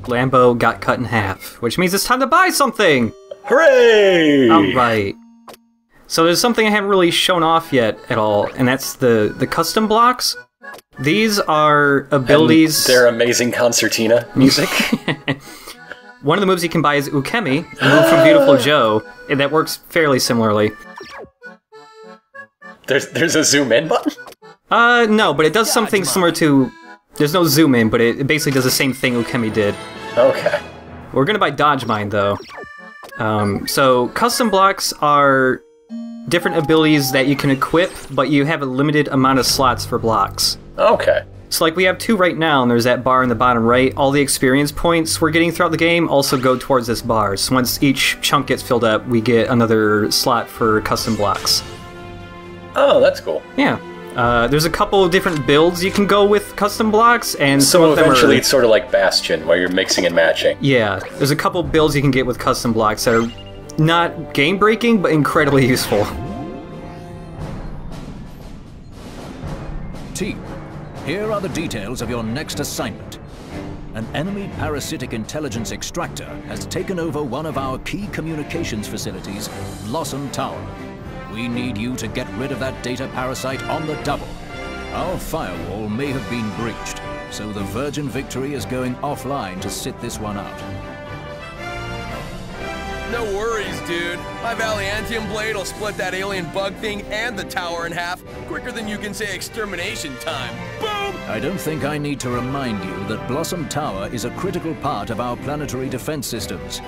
Lambo got cut in half, which means it's time to buy something! Hooray! Alright. So there's something I haven't really shown off yet at all, and that's the custom blocks. These are abilities... And their amazing concertina music. One of the moves you can buy is Ukemi, a move from Beautiful Joe, and that works fairly similarly. There's a zoom in button? No, but it does something similar to... There's no zoom in, but it basically does the same thing Ukemi did. Okay. We're gonna buy Dodge Mine, though. So, custom blocks are different abilities that you can equip, but you have a limited amount of slots for blocks. Okay. So, like, we have 2 right now, and there's that bar in the bottom right. All the experience points we're getting throughout the game also go towards this bar. So once each chunk gets filled up, we get another slot for custom blocks. Oh, that's cool. Yeah. There's a couple of different builds you can go with custom blocks, and some of them eventually it's sort of like Bastion, where you're mixing and matching. Yeah, there's a couple builds you can get with custom blocks that are not game-breaking, but incredibly useful. Team, here are the details of your next assignment. An enemy parasitic intelligence extractor has taken over one of our key communications facilities, Blossom Tower. We need you to get rid of that data parasite on the double. Our firewall may have been breached, so the Virgin Victory is going offline to sit this one out. No worries, dude. My Valiantium blade will split that alien bug thing and the tower in half quicker than you can say extermination time. Boom! I don't think I need to remind you that Blossom Tower is a critical part of our planetary defense systems.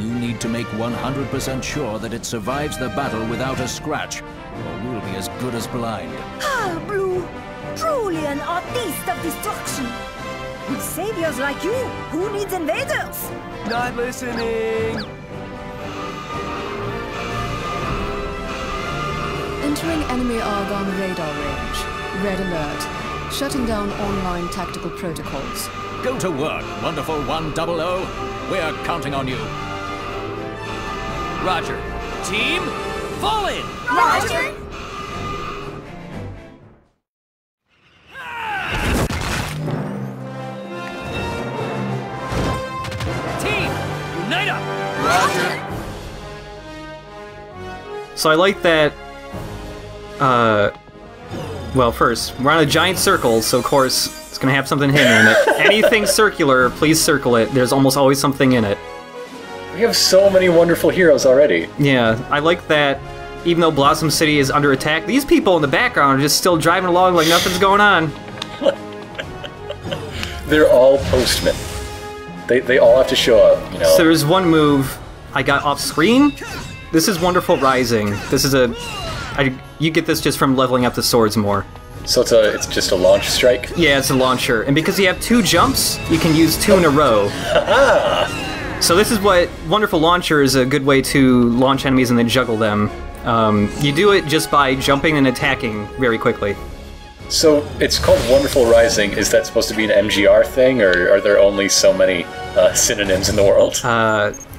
You need to make 100% sure that it survives the battle without a scratch, or we'll be as good as blind. Ah, Blue! Truly an artiste of destruction! With saviors like you, who needs invaders? Not listening! Entering enemy Argon radar range. Red alert. Shutting down online tactical protocols. Go to work, wonderful 100. We're counting on you. Roger. Team, fall in! Roger! Team, unite up! Roger! So I like that, well, first, we're on a giant circle, so of course, it's gonna have something hidden in it. Anything circular, please circle it. There's almost always something in it. We have so many wonderful heroes already. Yeah, I like that even though Blossom City is under attack, these people in the background are just still driving along like nothing's going on. They're all postmen. They all have to show up, you know. So there's one move I got off screen. This is Wonderful Rising. This is you get this just from leveling up the swords more. So it's just a launch strike? Yeah, it's a launcher. And because you have 2 jumps, you can use 2 in a row. So this is what Wonderful Launcher is a good way to launch enemies and then juggle them. You do it just by jumping and attacking very quickly. So it's called Wonderful Rising. Is that supposed to be an MGR thing, or are there only so many synonyms in the world?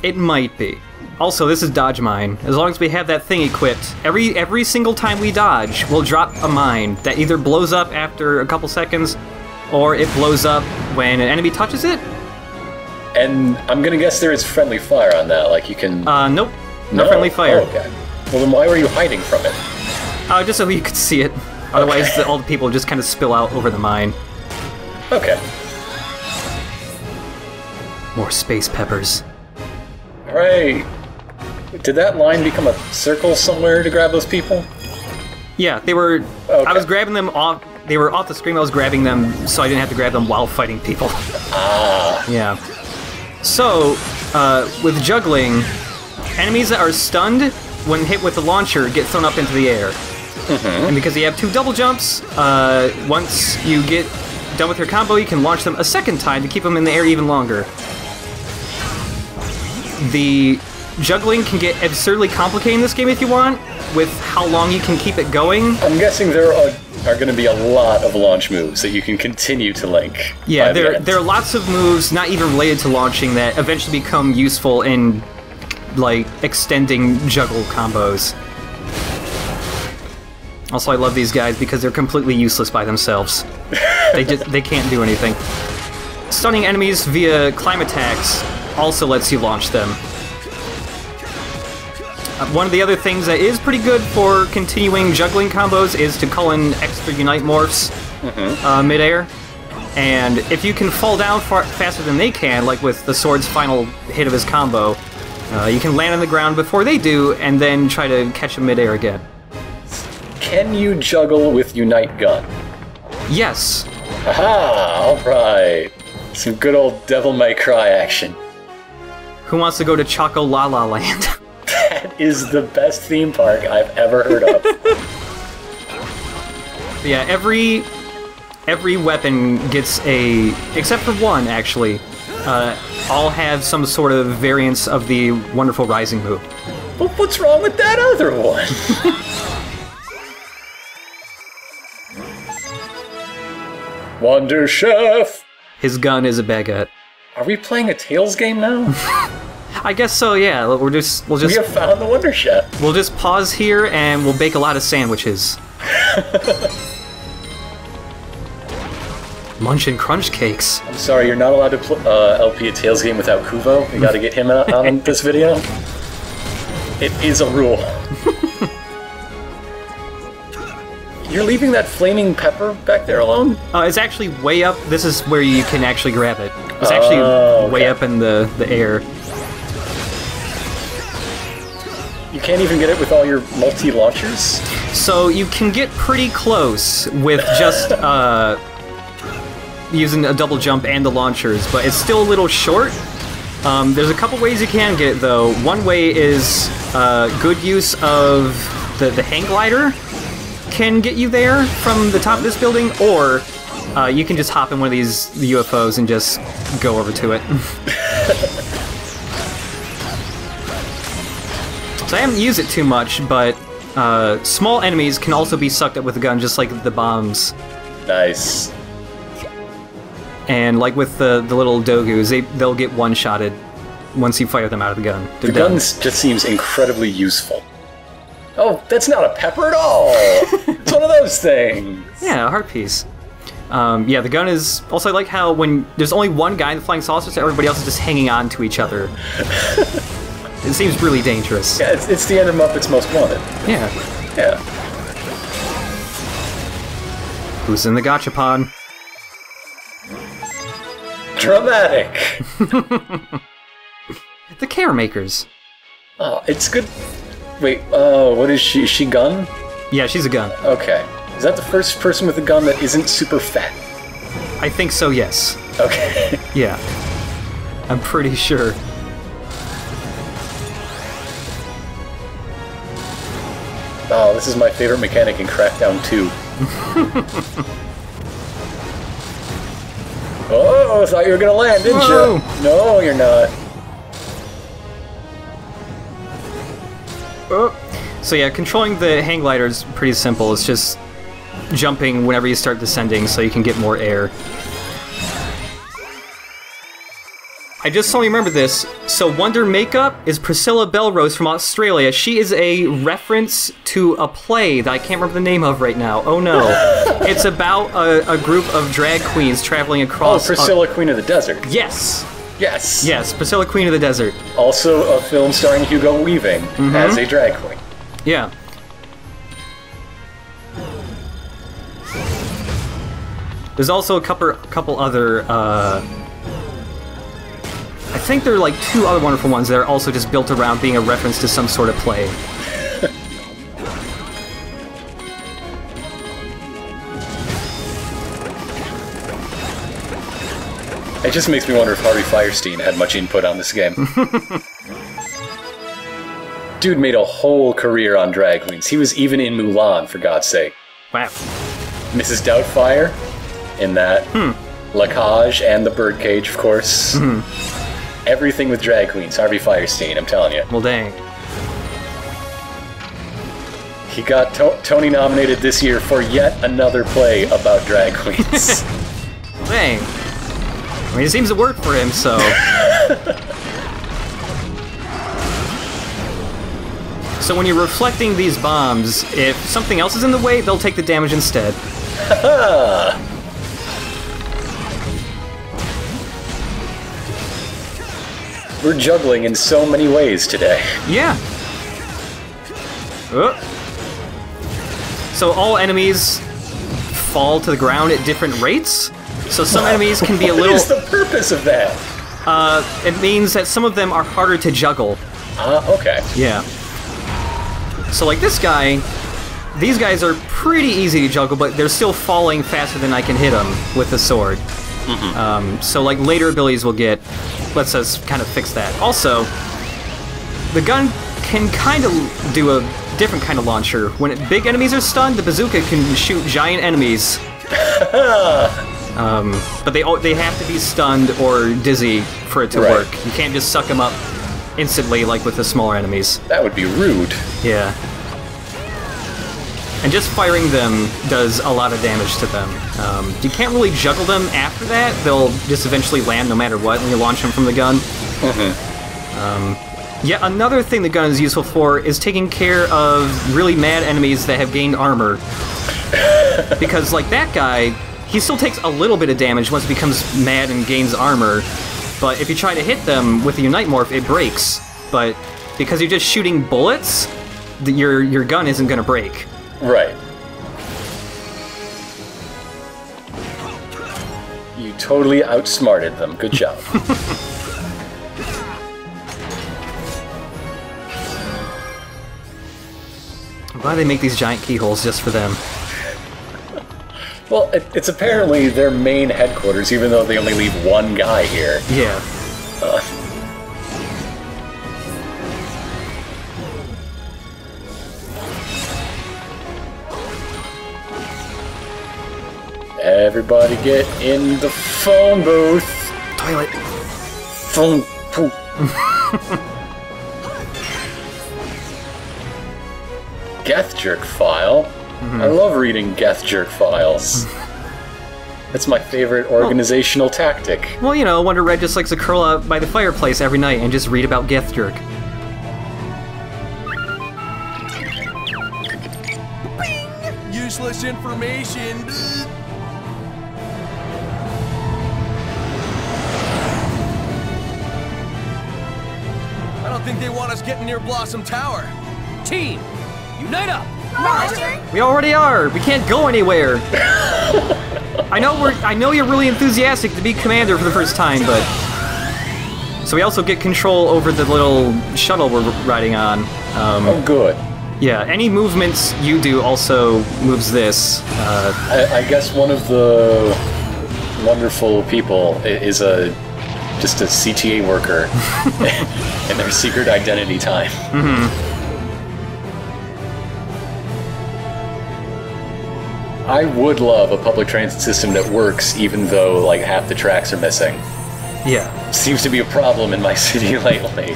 It might be. Also, this is Dodge Mine. As long as we have that thing equipped, every single time we dodge, we'll drop a mine that either blows up after a couple seconds, or it blows up when an enemy touches it. And I'm gonna guess there is friendly fire on that, like you can... Nope. No friendly fire. Oh, okay. Well, then why were you hiding from it? Just so you could see it. Otherwise, Okay. all the people just kind of spill out over the mine. Okay. More space peppers. Alright. Did that line become a circle somewhere to grab those people? Yeah, they were... Okay. I was grabbing them off... They were off the screen, I was grabbing them so I didn't have to grab them while fighting people. Ah. Yeah. So, with juggling, enemies that are stunned when hit with the launcher get thrown up into the air. Mm-hmm. And because you have 2 double jumps, once you get done with your combo, you can launch them a second time to keep them in the air even longer. The juggling can get absurdly complicated in this game if you want, with how long you can keep it going. I'm guessing there are going to be a lot of launch moves that you can continue to link. Yeah, by the end. there are lots of moves not even related to launching that eventually become useful in, like, extending juggle combos. Also, I love these guys because they're completely useless by themselves. They can't do anything. stunning enemies via climb attacks also lets you launch them. One of the other things that is pretty good for continuing juggling combos is to call in extra Unite morphs mid-air. And if you can fall down faster than they can, like with the sword's final hit of his combo, you can land on the ground before they do, and then try to catch him mid-air again. Can you juggle with Unite Gun? Yes. Aha! Alright. Some good old Devil May Cry action. Who wants to go to Choco-La-La land? That is the best theme park I've ever heard of. Yeah, every weapon gets a... except for one, actually. All have some sort of variance of the wonderful Rising move. But what's wrong with that other one? Wonder Chef! His gun is a baguette. Are we playing a Tails game now? I guess so, yeah. We'll just We have found the Wonder Chef. We'll just pause here and we'll bake a lot of sandwiches. Munch and crunch cakes. I'm sorry, you're not allowed to LP a Tails game without Kuvo. We gotta get him on this video. It is a rule. You're leaving that flaming pepper back there alone? It's actually way up. This is where you can actually grab it. It's actually way up in the air. You can't even get it with all your multi-launchers? So you can get pretty close with just using a double jump and the launchers, but it's still a little short. There's a couple ways you can get it, though. One way is good use of the hang glider can get you there from the top of this building, or you can just hop in one of these UFOs and just go over to it. So I haven't used it too much, but small enemies can also be sucked up with a gun, just like the bombs. Nice. And like with the little dogus, they'll get one-shotted once you fire them out of the gun. The guns just seems incredibly useful. Oh, that's not a pepper at all! It's one of those things! Yeah, a heart piece. Yeah, the gun is... Also, I like how when there's only one guy in the flying saucer, so everybody else is just hanging on to each other. It seems really dangerous. Yeah, it's the end of Muppets Most Wanted. Yeah. Yeah. Who's in the gachapon? Dramatic! The Caremakers. Oh, it's good... Wait, what is she? Is she gun? Yeah, she's a gun. Okay. Is that the first person with a gun that isn't super fat? I think so, yes. Okay. Yeah. I'm pretty sure. Oh, this is my favorite mechanic in Crackdown 2. Oh, I thought you were gonna land, didn't you? No, you're not. So yeah, controlling the hang glider is pretty simple. It's just jumping whenever you start descending so you can get more air. I just suddenly remembered this. So Wonder Makeup is Priscilla Belrose from Australia. She is a reference to a play that I can't remember the name of right now. Oh no. It's about a group of drag queens traveling across... Oh, Priscilla, Queen of the Desert. Yes! Yes! Yes, Priscilla, Queen of the Desert. Also a film starring Hugo Weaving as a drag queen. Yeah. There's also a couple other, I think there are like two other wonderful ones that are also just built around being a reference to some sort of play. It just makes me wonder if Harvey Fierstein had much input on this game. Dude made a whole career on drag queens. He was even in Mulan, for God's sake. Wow. Mrs. Doubtfire in that. Lacage and the Birdcage, of course. Everything with drag queens. Harvey Fierstein, I'm telling you. Well, dang. He got Tony nominated this year for yet another play about drag queens. Dang. I mean, it seems to work for him, so... So when you're reflecting these bombs, if something else is in the way, they'll take the damage instead. We're juggling in so many ways today. Yeah. So all enemies fall to the ground at different rates. So some enemies can be a little... What is the purpose of that? It means that some of them are harder to juggle. Okay. Yeah. So like this guy, these guys are pretty easy to juggle, but they're still falling faster than I can hit them with the sword. So like later abilities will get, lets us kind of fix that. Also, the gun can kind of do a different kind of launcher. When big enemies are stunned, the bazooka can shoot giant enemies. But they have to be stunned or dizzy for it to work. You can't just suck them up instantly like with the smaller enemies. That would be rude. Yeah. And just firing them does a lot of damage to them. You can't really juggle them after that. They'll just eventually land no matter what when you launch them from the gun. Yeah, another thing the gun is useful for is taking care of really mad enemies that have gained armor. Because, like, that guy, he still takes a little bit of damage once he becomes mad and gains armor, but if you try to hit them with the Unite Morph, it breaks. But because you're just shooting bullets, your gun isn't going to break. Right. You totally outsmarted them. Good job. Why do they make these giant keyholes just for them? Well, it's apparently their main headquarters, even though they only leave one guy here. Yeah. Everybody get in the phone booth. Toilet. Phone poop. Geth Jerk file. I love reading Geth Jerk files. That's my favorite organizational tactic. Well, you know, Wonder Red just likes to curl up by the fireplace every night and just read about Geth Jerk. Bing! Useless information. I don't think they want us getting near Blossom Tower. Team, unite up! We already are. We can't go anywhere. I know you're really enthusiastic to be commander for the first time, but so we also get control over the little shuttle we're riding on. Oh, good. Yeah. Any movements you do also moves this. I guess one of the wonderful people is just a CTA worker in their secret identity time. I would love a public transit system that works even though, like, half the tracks are missing. Yeah. Seems to be a problem in my city lately.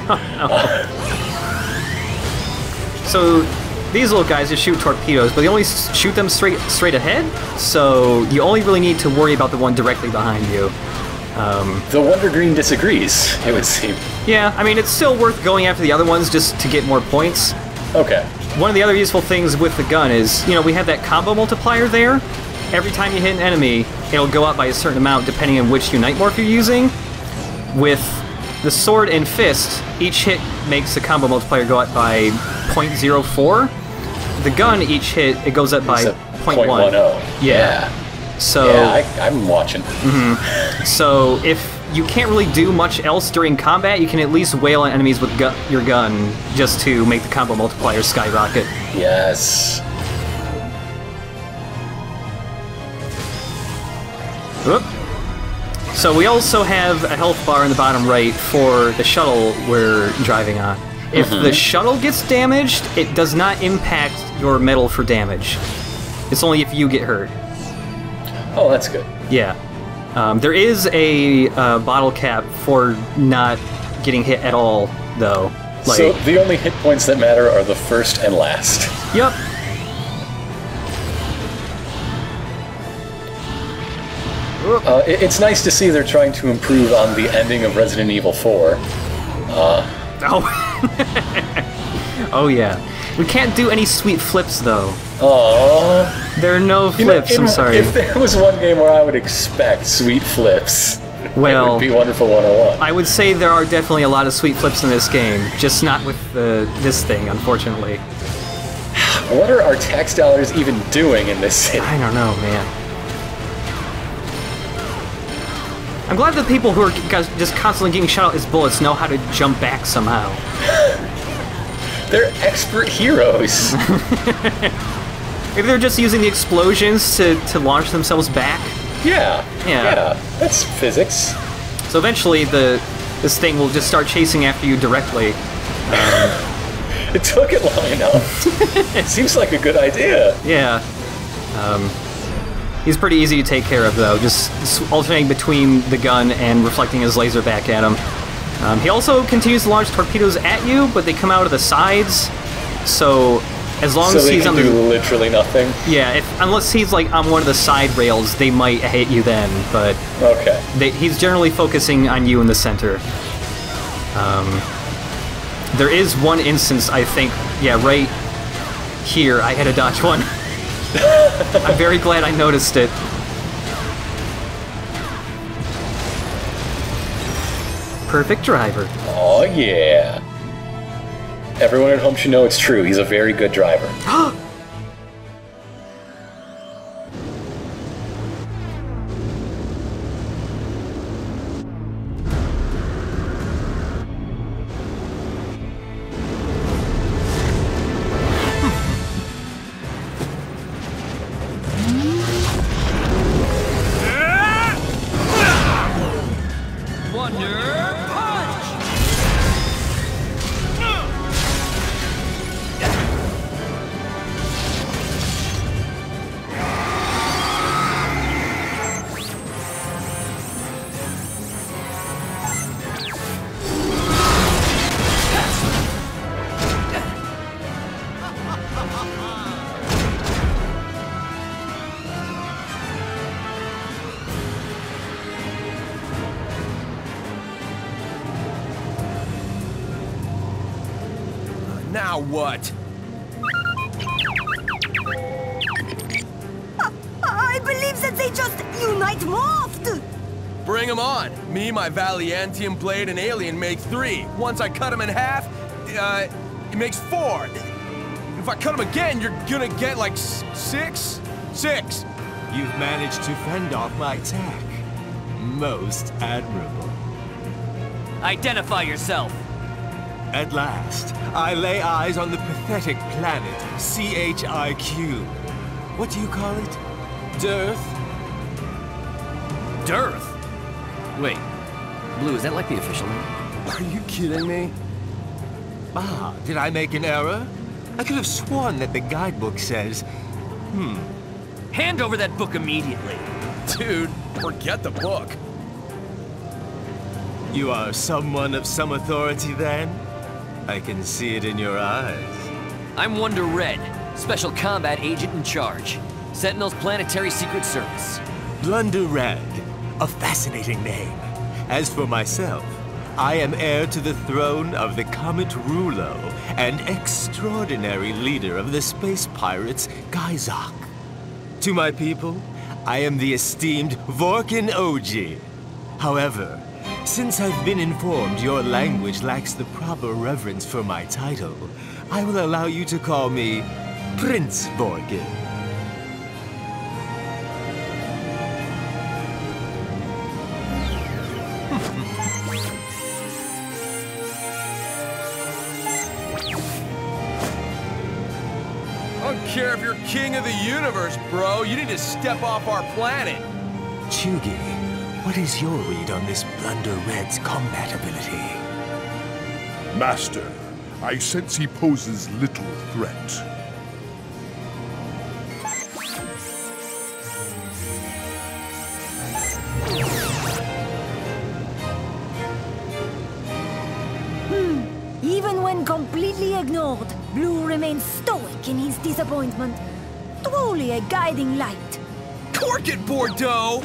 So these little guys just shoot torpedoes, but they only shoot them straight ahead, so you only really need to worry about the one directly behind you. The Wonder Green disagrees, it would seem. Yeah, I mean, it's still worth going after the other ones just to get more points. Okay. One of the other useful things with the gun is, you know, we have that combo multiplier there. Every time you hit an enemy, it'll go up by a certain amount depending on which Unite Morph you're using. With the sword and fist, each hit makes the combo multiplier go up by 0.04. The gun, each hit, it goes up by 0.10. Yeah. So, yeah, I'm watching. So if you can't really do much else during combat, you can at least wail on enemies with your gun just to make the combo multiplier skyrocket. Yes. Whoop. So we also have a health bar in the bottom right for the shuttle we're driving on. If the shuttle gets damaged, it does not impact your medal for damage. It's only if you get hurt. Oh, that's good. Yeah. There is a bottle cap for not getting hit at all, though. Like, so the only hit points that matter are the first and last. Yep. It's nice to see they're trying to improve on the ending of Resident Evil 4. Oh. Oh, yeah. We can't do any sweet flips, though. Aww. There are no flips, I'm sorry. If there was one game where I would expect sweet flips, Well, it would be Wonderful 101. I would say there are definitely a lot of sweet flips in this game, just not with this thing, unfortunately. What are our tax dollars even doing in this city? I don't know, man. I'm glad the people who are just constantly getting shot out as bullets know how to jump back somehow. They're expert heroes. Maybe they're just using the explosions to launch themselves back. Yeah. That's physics. So eventually this thing will just start chasing after you directly. It took it long enough. It seems like a good idea. Yeah. He's pretty easy to take care of, though, just alternating between the gun and reflecting his laser back at him. He also continues to launch torpedoes at you, but they come out of the sides, so as long as he's on the... So they can do literally nothing? Yeah, unless he's, like, on one of the side rails, they might hit you then, but... Okay. He's generally focusing on you in the center. There is one instance, I think, yeah, right here, I had to dodge one. I'm very glad I noticed it. Perfect driver. Oh yeah. Everyone at home should know it's true. He's a very good driver. Now what? I believe that they just unite morphed! Bring them on! Me, my Valiantium blade, and Alien make 3. Once I cut them in half, it makes 4. If I cut them again, you're gonna get like 6? 6! You've managed to fend off my attack. Most admirable. Identify yourself. At last, I lay eyes on the pathetic planet CHIQ. What do you call it? Dearth? Dearth? Wait, Blue, is that like the official name? Are you kidding me? Ah, did I make an error? I could have sworn that the guidebook says... Hand over that book immediately. Dude, forget the book. You are someone of some authority then? I can see it in your eyes. I'm Wonder Red, Special Combat Agent in charge. Sentinel's Planetary Secret Service. Blunder Red, a fascinating name. As for myself, I am heir to the throne of the Comet Rulo and extraordinary leader of the space pirates, Gaizok. To my people, I am the esteemed Vorkin Oji. However, since I've been informed your language lacks the proper reverence for my title, I will allow you to call me Prince Vorkin. I don't care if you're king of the universe, bro. You need to step off our planet. Chugi, what is your read on this Blunder Red's combat ability? Master, I sense he poses little threat. Even when completely ignored, Blue remains stoic in his disappointment. Truly a guiding light. Cork it, Bordeaux!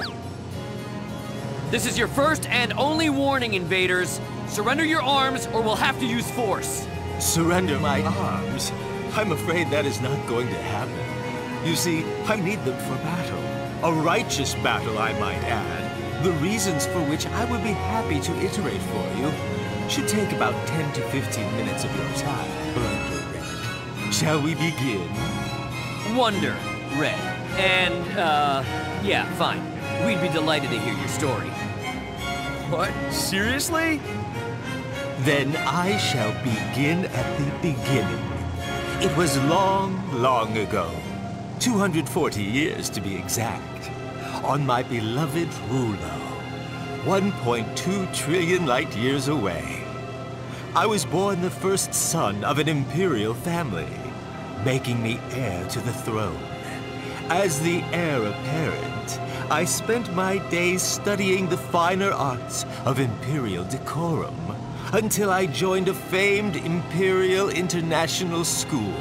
This is your first and only warning, invaders. Surrender your arms or we'll have to use force. Surrender my arms? I'm afraid that is not going to happen. You see, I need them for battle. A righteous battle, I might add. The reasons for which I would be happy to iterate for you should take about 10 to 15 minutes of your time, Blunder Red. Shall we begin? Wonder, Red. And, yeah, fine. We'd be delighted to hear your story. What? Seriously? Then I shall begin at the beginning. It was long, long ago, 240 years to be exact, on my beloved Rulo, 1.2 trillion light years away. I was born the first son of an imperial family, making me heir to the throne. As the heir apparent, I spent my days studying the finer arts of imperial decorum until I joined a famed imperial international school.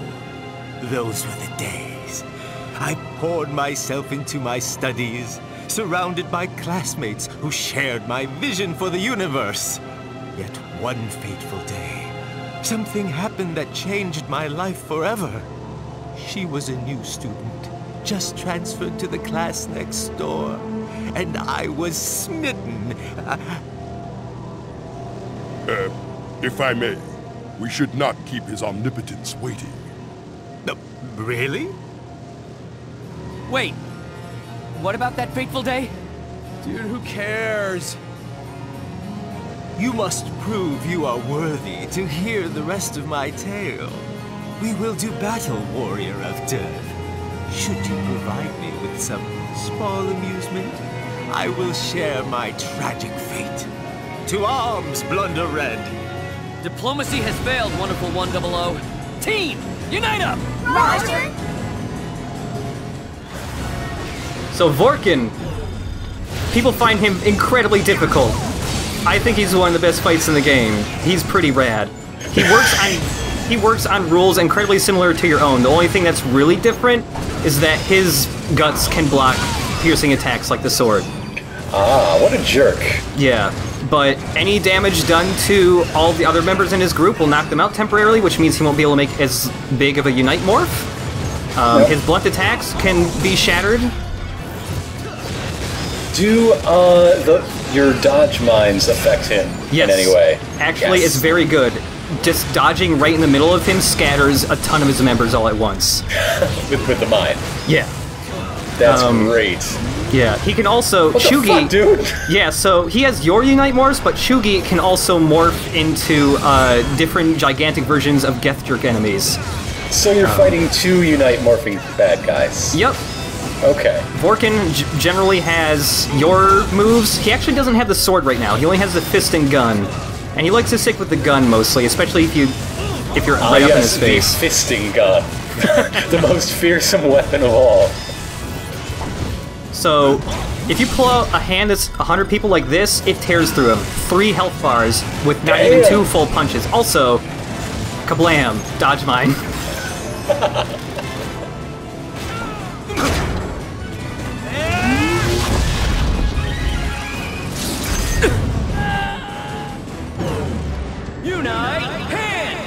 Those were the days. I poured myself into my studies, surrounded by classmates who shared my vision for the universe. Yet one fateful day, something happened that changed my life forever. She was a new student, just transferred to the class next door, and I was smitten. If I may, we should not keep his omnipotence waiting. Really? Wait, what about that fateful day? Dude, who cares? You must prove you are worthy to hear the rest of my tale. We will do battle, warrior of death. Should you provide me with some small amusement, I will share my tragic fate. To arms, Blunder Red! Diplomacy has failed, Wonderful 100. Team, unite up! Roger! So Vorkin, people find him incredibly difficult. I think he's one of the best fights in the game. He's pretty rad. He works on rules incredibly similar to your own. The only thing that's really different is that his guts can block piercing attacks like the sword. Ah, what a jerk. Yeah, but any damage done to all the other members in his group will knock them out temporarily, which means he won't be able to make as big of a Unite morph. His blunt attacks can be shattered. Do your dodge mines affect him in any way? Actually, Yes. it's very good. Just dodging right in the middle of him scatters a ton of his members all at once. with the mine. Yeah. That's great. Yeah, he can also... What Shugi, the fuck, dude? Yeah, so he has your Unite morphs, but Shugi can also morph into different gigantic versions of Geth-Jerk enemies. So you're fighting two Unite morphing bad guys. Yep. Okay. Vorkin generally has your moves. He actually doesn't have the sword right now. He only has the fist and gun. And he likes to stick with the gun mostly, especially if you're right up in his face. The fisting gun. The most fearsome weapon of all. So, if you pull out a hand that's 100 people like this, it tears through them. 3 health bars with not even 2 full punches. Also, kablam, dodge mine. Unite hand!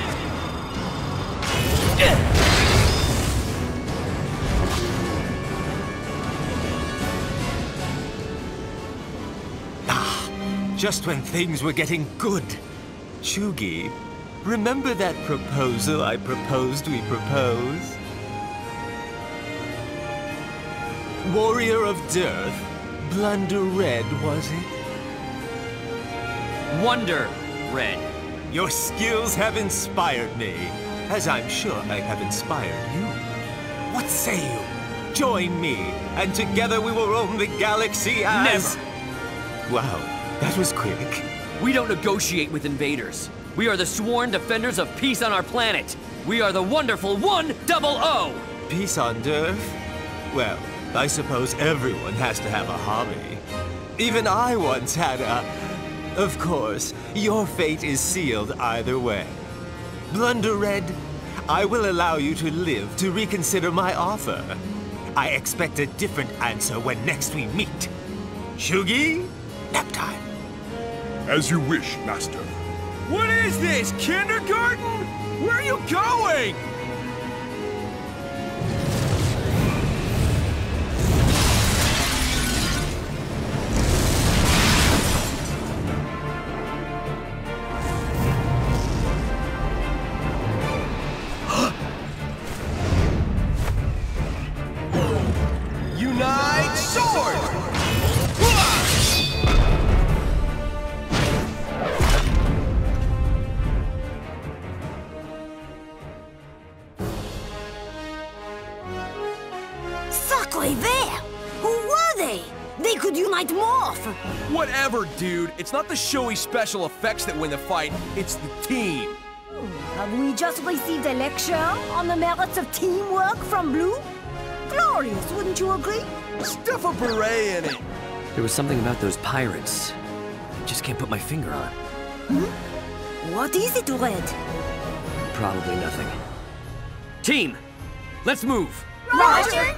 Just when things were getting good. Shugi, remember that proposal I proposed we propose? Warrior of Dearth, Blunder Red, was it? Wonder, Red. Your skills have inspired me, as I'm sure I have inspired you. What say you? Join me, and together we will roam the galaxy as... Never! Wow, that was quick. We don't negotiate with invaders. We are the sworn defenders of peace on our planet. We are the wonderful 100! Peace on Dearth? Well, I suppose everyone has to have a hobby. Even I once had a... Of course, your fate is sealed either way. Blunder Red, I will allow you to live to reconsider my offer. I expect a different answer when next we meet. Shugi, nap time. As you wish, Master. What is this, kindergarten? Where are you going? Whatever, dude. It's not the showy special effects that win the fight, it's the team. Have we just received a lecture on the merits of teamwork from Blue? Glorious, wouldn't you agree? Stuff a beret in it. There was something about those pirates. I just can't put my finger on. What is it, Red? Probably nothing. Team, let's move. Roger!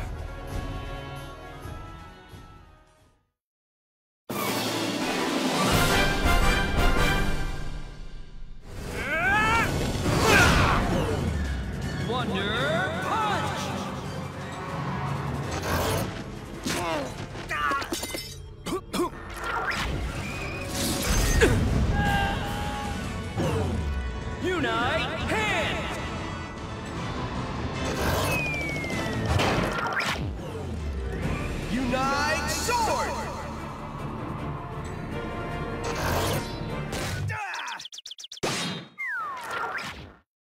Wonder Punch! Unite Hand! Unite Sword!